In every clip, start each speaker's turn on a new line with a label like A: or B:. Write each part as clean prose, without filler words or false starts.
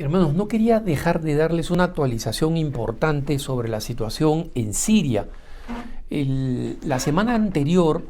A: Hermanos, no quería dejar de darles una actualización importante sobre la situación en Siria. La semana anterior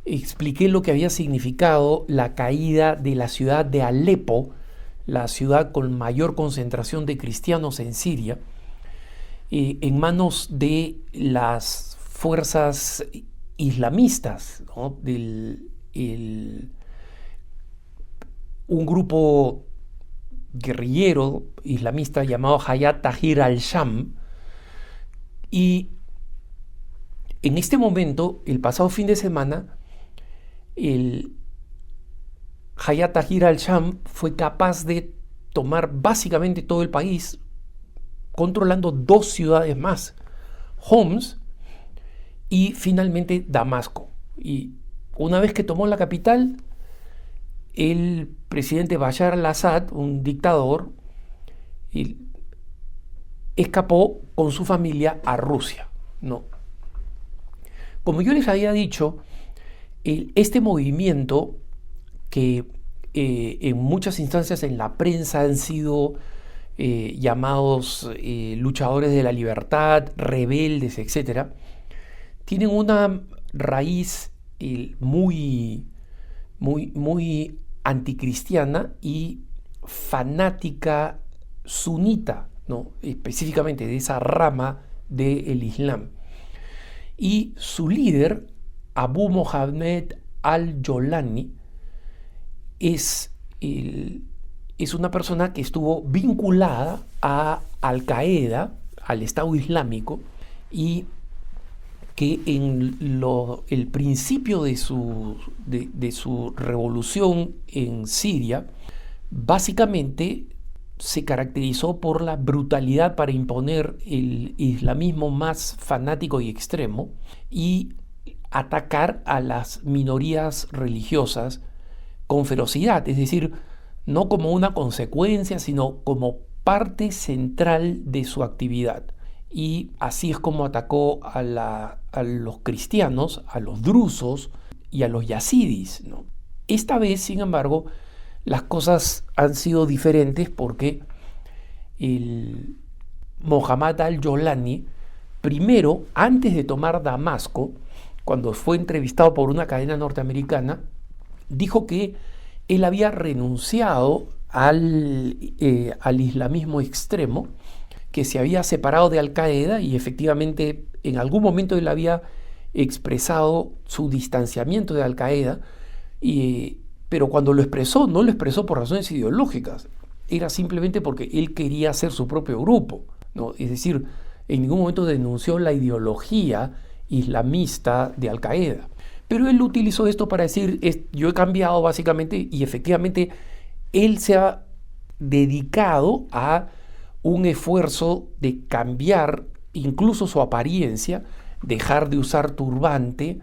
A: expliqué lo que había significado la caída de la ciudad de Alepo, la ciudad con mayor concentración de cristianos en Siria, en manos de las fuerzas islamistas, ¿no? Un grupo guerrillero islamista llamado Hayat Tahrir al-Sham. Y en este momento, el pasado fin de semana, el Hayat Tahrir al-Sham fue capaz de tomar básicamente todo el país, controlando 2 ciudades más, Homs y finalmente Damasco. Y una vez que tomó la capital, el presidente Bashar al-Assad, un dictador, escapó con su familia a Rusia, ¿no? Como yo les había dicho, este movimiento que en muchas instancias en la prensa han sido llamados luchadores de la libertad, rebeldes, etc., tienen una raíz muy anticristiana y fanática sunita, ¿no? Específicamente de esa rama del Islam. Y su líder, Abu Mohammed al-Jolani, es una persona que estuvo vinculada a Al-Qaeda, al Estado Islámico, y que en el principio de su revolución en Siria, básicamente se caracterizó por la brutalidad para imponer el islamismo más fanático y extremo y atacar a las minorías religiosas con ferocidad, es decir, no como una consecuencia, sino como parte central de su actividad. Y así es como atacó a los cristianos, a los drusos y a los yazidis, ¿no? Esta vez, sin embargo, las cosas han sido diferentes porque el Mohammad al-Jolani, primero, antes de tomar Damasco, cuando fue entrevistado por una cadena norteamericana, dijo que él había renunciado al islamismo extremo, que se había separado de Al-Qaeda y efectivamente en algún momento él había expresado su distanciamiento de Al-Qaeda, pero cuando lo expresó, no lo expresó por razones ideológicas, era simplemente porque él quería hacer su propio grupo, ¿no? Es decir, en ningún momento denunció la ideología islamista de Al-Qaeda. Pero él utilizó esto para decir, yo he cambiado básicamente, y efectivamente él se ha dedicado a un esfuerzo de cambiar incluso su apariencia, dejar de usar turbante,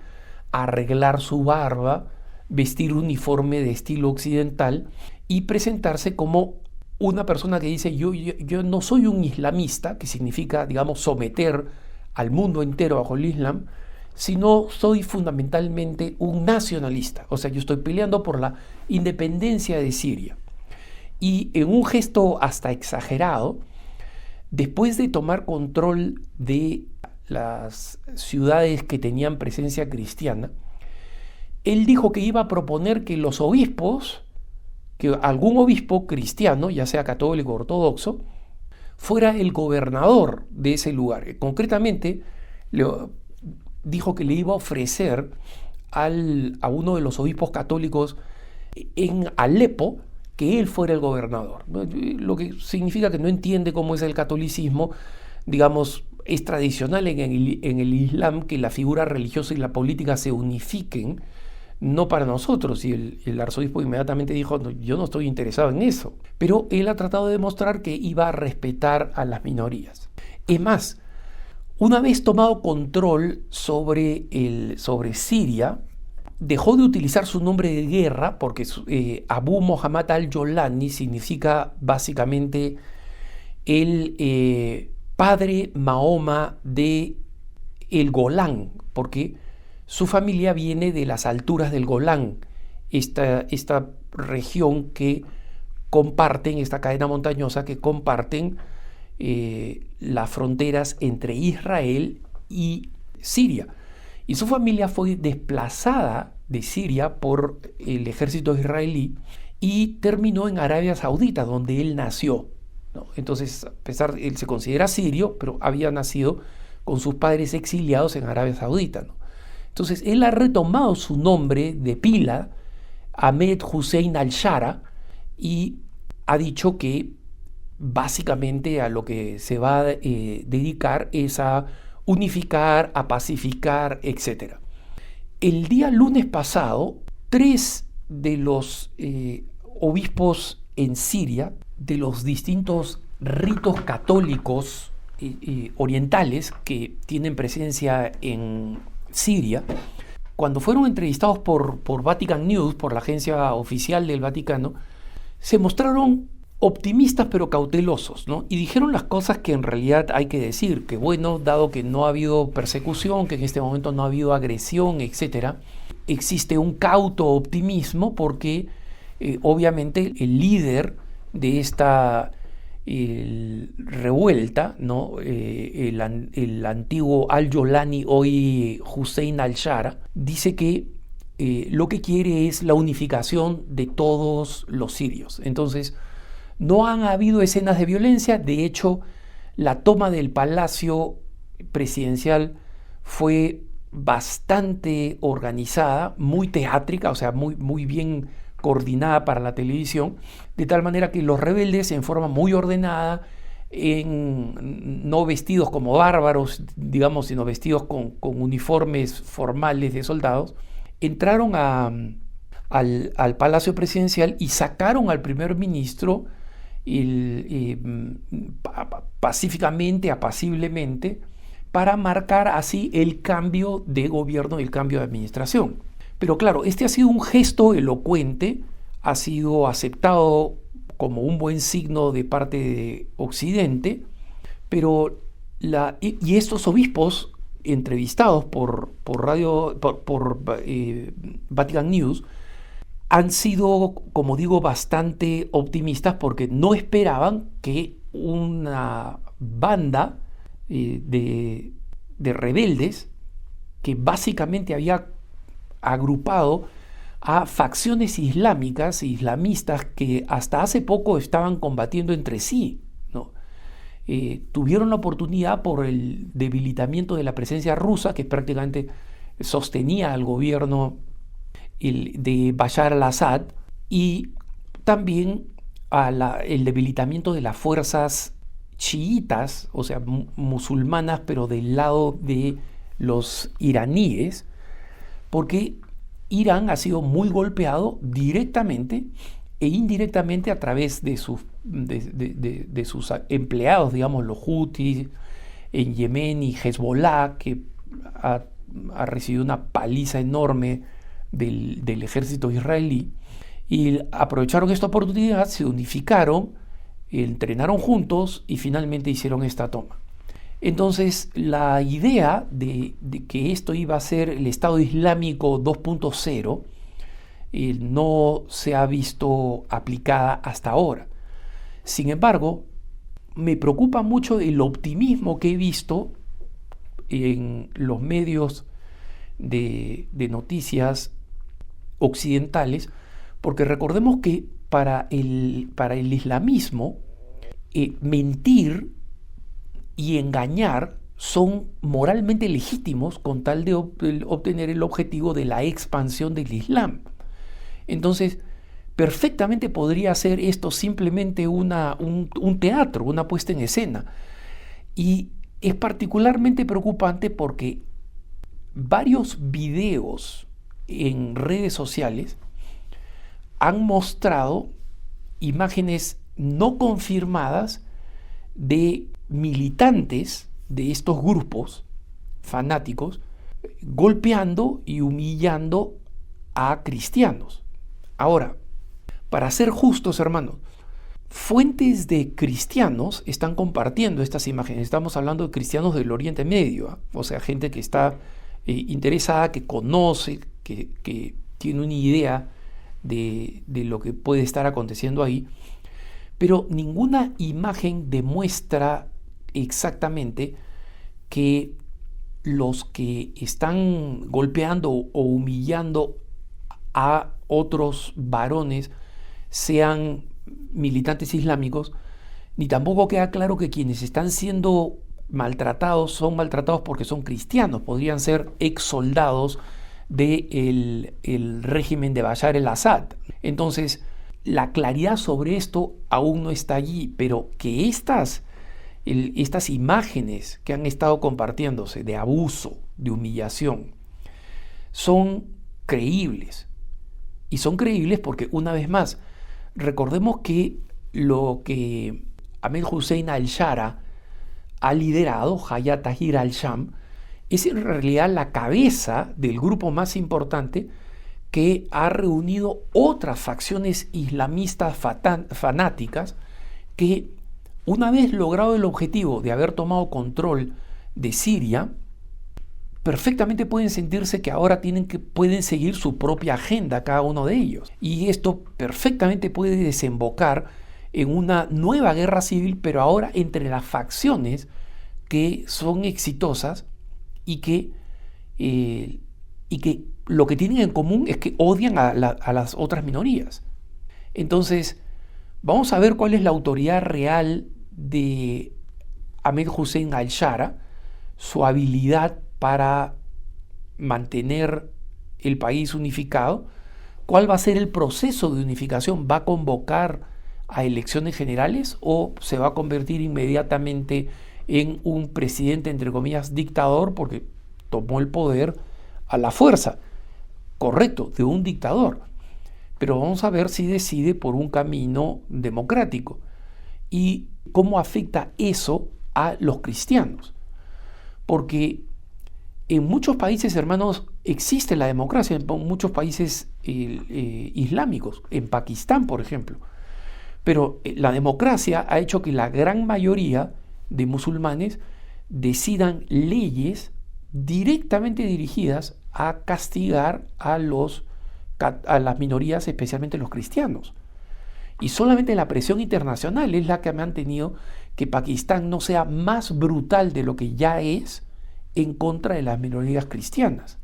A: arreglar su barba, vestir uniforme de estilo occidental y presentarse como una persona que dice yo no soy un islamista, que significa, digamos, someter al mundo entero bajo el Islam, sino soy fundamentalmente un nacionalista. O sea, yo estoy peleando por la independencia de Siria. Y en un gesto hasta exagerado, después de tomar control de las ciudades que tenían presencia cristiana, él dijo que iba a proponer que los obispos, que algún obispo cristiano, ya sea católico o ortodoxo, fuera el gobernador de ese lugar. Concretamente, dijo que le iba a ofrecer a uno de los obispos católicos en Alepo que él fuera el gobernador, lo que significa que no entiende cómo es el catolicismo. Digamos, es tradicional en el Islam que la figura religiosa y la política se unifiquen, no para nosotros. Y el arzobispo inmediatamente dijo, no, yo no estoy interesado en eso. Pero él ha tratado de demostrar que iba a respetar a las minorías. Es más, una vez tomado control sobre Siria, dejó de utilizar su nombre de guerra, porque Abu Mohammed al-Jolani significa básicamente el padre Mahoma de el Golán, porque su familia viene de las alturas del Golán, esta región que comparten, esta cadena montañosa que comparten las fronteras entre Israel y Siria. Y su familia fue desplazada de Siria por el ejército israelí y terminó en Arabia Saudita, donde él nació, ¿no? Entonces, a pesar él se considera sirio, pero había nacido con sus padres exiliados en Arabia Saudita, ¿no? Entonces, él ha retomado su nombre de pila, Ahmed Hussein al-Shara, y ha dicho que básicamente a lo que se va a dedicar es a unificar, a pacificar, etc. El día lunes pasado, 3 de los obispos en Siria, de los distintos ritos católicos orientales que tienen presencia en Siria, cuando fueron entrevistados por Vatican News, por la agencia oficial del Vaticano, se mostraron optimistas pero cautelosos, ¿no? Y dijeron las cosas que en realidad hay que decir, que bueno, dado que no ha habido persecución, que en este momento no ha habido agresión, etc., existe un cauto optimismo porque obviamente el líder de esta revuelta, ¿no? El antiguo al-Jolani, hoy Hussein al-Shara, dice que lo que quiere es la unificación de todos los sirios. Entonces, no han habido escenas de violencia. De hecho, la toma del palacio presidencial fue bastante organizada, muy teátrica, o sea, muy bien coordinada para la televisión, de tal manera que los rebeldes, en forma muy ordenada, no vestidos como bárbaros, digamos, sino vestidos con uniformes formales de soldados, entraron al palacio presidencial y sacaron al primer ministro pacíficamente, apaciblemente, para marcar así el cambio de gobierno y el cambio de administración. Pero claro, este ha sido un gesto elocuente, ha sido aceptado como un buen signo de parte de Occidente, pero estos obispos entrevistados por Vatican News han sido, como digo, bastante optimistas porque no esperaban que una banda de rebeldes que básicamente había agrupado a facciones islámicas, islamistas, que hasta hace poco estaban combatiendo entre sí, ¿no? Tuvieron la oportunidad por el debilitamiento de la presencia rusa, que prácticamente sostenía al gobierno de Bashar al-Assad, y también el debilitamiento de las fuerzas chiitas, o sea, musulmanas, pero del lado de los iraníes, porque Irán ha sido muy golpeado directamente e indirectamente a través de sus empleados, digamos, los Houthis en Yemen y Hezbollah, que ha recibido una paliza enorme del ejército israelí, y aprovecharon esta oportunidad, se unificaron, entrenaron juntos y finalmente hicieron esta toma. Entonces, la idea de que esto iba a ser el Estado Islámico 2.0 no se ha visto aplicada hasta ahora. Sin embargo, me preocupa mucho el optimismo que he visto en los medios de noticias occidentales, porque recordemos que para el islamismo, mentir y engañar son moralmente legítimos con tal de obtener el objetivo de la expansión del Islam. Entonces, perfectamente podría ser esto simplemente un teatro, una puesta en escena. Y es particularmente preocupante porque varios videos en redes sociales han mostrado imágenes no confirmadas de militantes de estos grupos fanáticos golpeando y humillando a cristianos. Ahora, para ser justos, hermanos, fuentes de cristianos están compartiendo estas imágenes. Estamos hablando de cristianos del Oriente Medio, ¿eh? O sea, gente que está interesada, que conoce, que tiene una idea de lo que puede estar aconteciendo ahí. pero ninguna imagen demuestra exactamente que los que están golpeando o humillando a otros varones sean militantes islámicos, ni tampoco queda claro que quienes están siendo maltratados son maltratados porque son cristianos, podrían ser ex soldados del régimen de Bashar el-Assad. Entonces, la claridad sobre esto aún no está allí, pero que estas imágenes que han estado compartiéndose de abuso, de humillación, son creíbles. Y son creíbles porque, una vez más, recordemos que lo que Ahmed Hussein al-Shara ha liderado, Hayat Tahrir al-Sham, es en realidad la cabeza del grupo más importante que ha reunido otras facciones islamistas fanáticas que, una vez logrado el objetivo de haber tomado control de Siria, perfectamente pueden sentirse que ahora pueden seguir su propia agenda cada uno de ellos. Y esto perfectamente puede desembocar en una nueva guerra civil, pero ahora entre las facciones que son exitosas y que lo que tienen en común es que odian a las otras minorías. Entonces, vamos a ver cuál es la autoridad real de Ahmed Hussein al-Shara, su habilidad para mantener el país unificado, cuál va a ser el proceso de unificación, va a convocar a elecciones generales o se va a convertir inmediatamente en un presidente, entre comillas, dictador, porque tomó el poder a la fuerza, correcto, de un dictador. Pero vamos a ver si decide por un camino democrático y cómo afecta eso a los cristianos. Porque en muchos países, hermanos, existe la democracia, en muchos países islámicos, en Pakistán, por ejemplo. Pero la democracia ha hecho que la gran mayoría de musulmanes decidan leyes directamente dirigidas a castigar a las minorías, especialmente los cristianos. Y solamente la presión internacional es la que ha mantenido que Pakistán no sea más brutal de lo que ya es en contra de las minorías cristianas.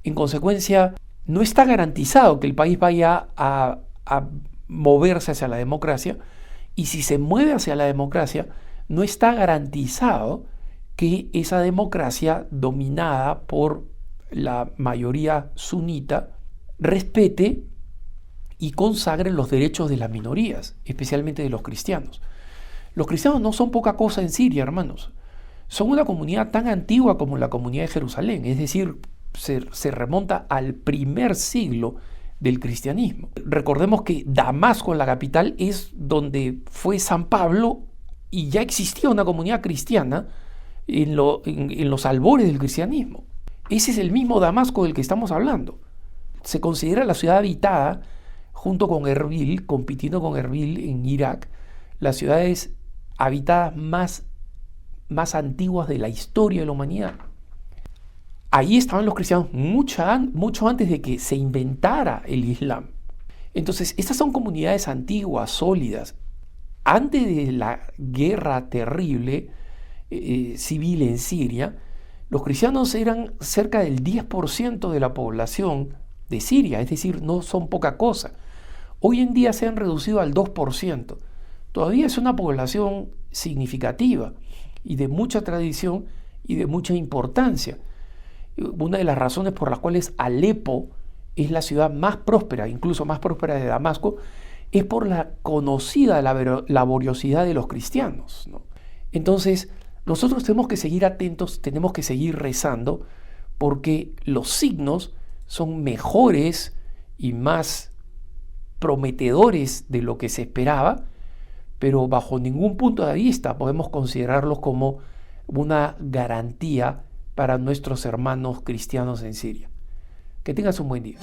A: En consecuencia, no está garantizado que el país vaya a moverse hacia la democracia, y si se mueve hacia la democracia, no está garantizado que esa democracia dominada por la mayoría sunita respete y consagre los derechos de las minorías, especialmente de los cristianos. Los cristianos no son poca cosa en Siria, hermanos. Son una comunidad tan antigua como la comunidad de Jerusalén, es decir, se remonta al primer siglo del cristianismo. Recordemos que Damasco, la capital, es donde fue San Pablo y ya existía una comunidad cristiana en los albores del cristianismo. Ese es el mismo Damasco del que estamos hablando. Se considera la ciudad habitada junto con Erbil, compitiendo con Erbil en Irak, las ciudades habitadas más antiguas de la historia de la humanidad. Ahí estaban los cristianos mucho antes de que se inventara el Islam. Entonces, estas son comunidades antiguas, sólidas. Antes de la guerra terrible civil en Siria, los cristianos eran cerca del 10% de la población de Siria, es decir, no son poca cosa. Hoy en día se han reducido al 2%. Todavía es una población significativa y de mucha tradición y de mucha importancia. Una de las razones por las cuales Alepo es la ciudad más próspera, incluso más próspera de Damasco, es por la conocida laboriosidad de los cristianos, ¿no? Entonces, nosotros tenemos que seguir atentos, tenemos que seguir rezando, porque los signos son mejores y más prometedores de lo que se esperaba, pero bajo ningún punto de vista podemos considerarlos como una garantía para nuestros hermanos cristianos en Siria. Que tengas un buen día.